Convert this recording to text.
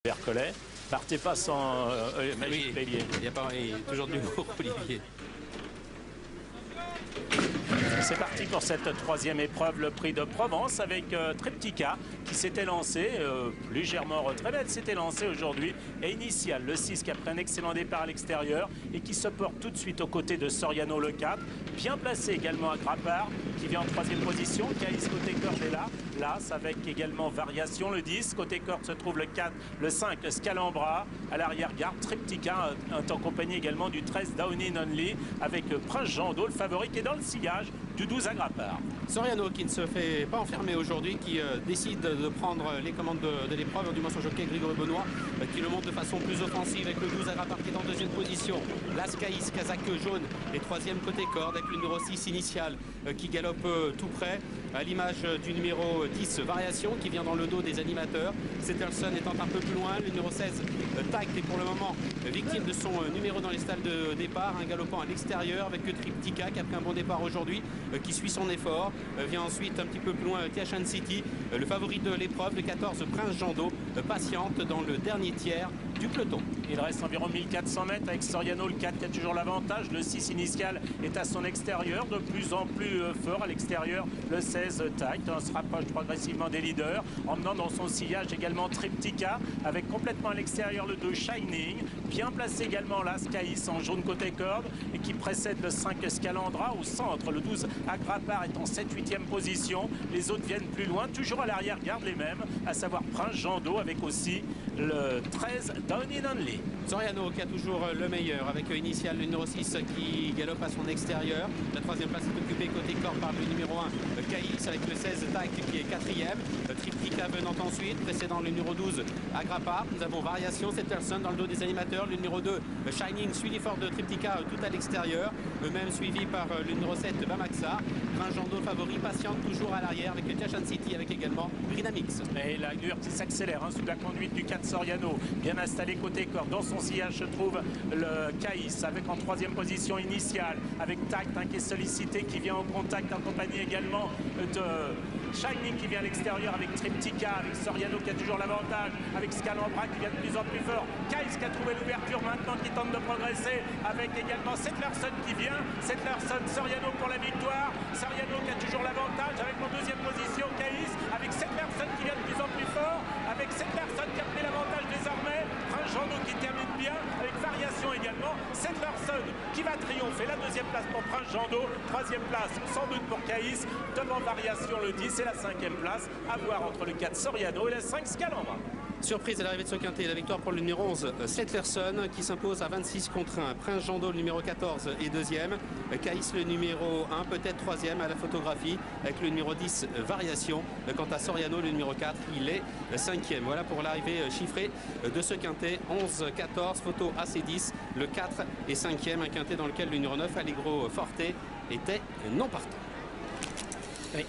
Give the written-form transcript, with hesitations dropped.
Bercollet, partez pas sans Magic Pélier. Il y a pas, toujours du mot, Olivier. C'est parti pour cette troisième épreuve, le prix de Provence avec Triptyka qui s'était lancé, légèrement retrait, mais elle s'était lancée aujourd'hui. Et Initial, le 6 qui a pris un excellent départ à l'extérieur et qui se porte tout de suite aux côtés de Soriano, le 4. Bien placé également à Grappard qui vient en troisième position. Caïs côté corde est là. Las avec également Variation, le 10. Côté corde se trouve le 4, le 5, Scalambra. À l'arrière-garde, Triptyka en compagnie également du 13, Down In Only avec Prince Jando, le favori qui est dans le sillage du 12 à Grappard. Soriano qui ne se fait pas enfermer aujourd'hui, qui décide de prendre les commandes de l'épreuve, du moins son jockey Grégory Benoît qui le monte de façon plus offensive avec le 12 à Grappard qui est en deuxième position. Las Caïs, Kazakh jaune et troisième côté corde avec le numéro 6 Initial qui galope tout près à l'image du numéro 10 Variation qui vient dans le dos des animateurs. Setterson étant un peu plus loin, le numéro 16 Tact est pour le moment victime de son numéro dans les stalles de départ, un galopant à l'extérieur avec Triptyka qui a pris un bon départ aujourd'hui, qui suit son effort. Vient ensuite un petit peu plus loin Tiachan City, le favori de l'épreuve, le 14 Prince Jando, patiente dans le dernier tiers du peloton. Il reste environ 1400 mètres avec Soriano, le 4 qui a toujours l'avantage. Le 6 Initial est à son extérieur, de plus en plus fort à l'extérieur. Le 16 Tact se rapproche progressivement des leaders, emmenant dans son sillage également Triptyka avec complètement à l'extérieur le 2 Shining. Bien placé également Las Caïs en jaune côté corde et qui précède le 5 Scalandra au centre. Le 12 Grappard est en 7-8e position. Les autres viennent plus loin, toujours à l'arrière-garde les mêmes, à savoir Prince Jando avec aussi le 13 Down In Only. Soriano qui a toujours le meilleur avec Initial, le numéro 6 qui galope à son extérieur. La troisième place est occupée côté corps par le numéro 1 Caïs avec le 16 Tact qui est quatrième. Triptyka venant ensuite, précédant le numéro 12 à Grappard. Nous avons Variation, Setterson dans le dos des animateurs. Le numéro 2 Shining suivi fort de Triptyka tout à l'extérieur. Eux-mêmes suivis par le numéro 7 Bamaxa. Prince Jando favori, patiente toujours à l'arrière avec Tiachan City avec également Brinamix. Et la Gur qui s'accélère sous la conduite du 4 Soriano. Bien installé côté corps. Dans son sillage se trouve le Caïs avec en troisième position Initial avec Tact qui est sollicité, qui vient en contact en compagnie également de Shining qui vient à l'extérieur avec Triptyka, avec Soriano qui a toujours l'avantage, avec Scalambra qui vient de plus en plus fort. Caïs qui a trouvé l'ouverture maintenant, qui tente de progresser avec également Setterson qui vient. Setterson, Soriano pour la victoire. Soriano qui a toujours l'avantage avec en deuxième position Caïs, avec Setterson qui vient de plus en plus fort, avec Setterson qui a pris l'avantage désormais. Prince Jando qui termine bien, avec Variation également. Setterson qui va triompher. La deuxième place pour Prince Jando, troisième place sans doute pour Caïs, devant Variation le 10 et la cinquième place à voir entre le 4 Soriano et le 5 Scalambra. Surprise à l'arrivée de ce quintet, la victoire pour le numéro 11 Setterson qui s'impose à 26 contre 1. Prince Jando le numéro 14 est deuxième. Caïs le numéro 1 peut-être troisième à la photographie avec le numéro 10 Variation. Quant à Soriano le numéro 4 il est cinquième. Voilà pour l'arrivée chiffrée de ce quintet. 11-14 photo AC10, le 4 est cinquième, un quintet dans lequel le numéro 9 Allegro Forte était non partant. Oui.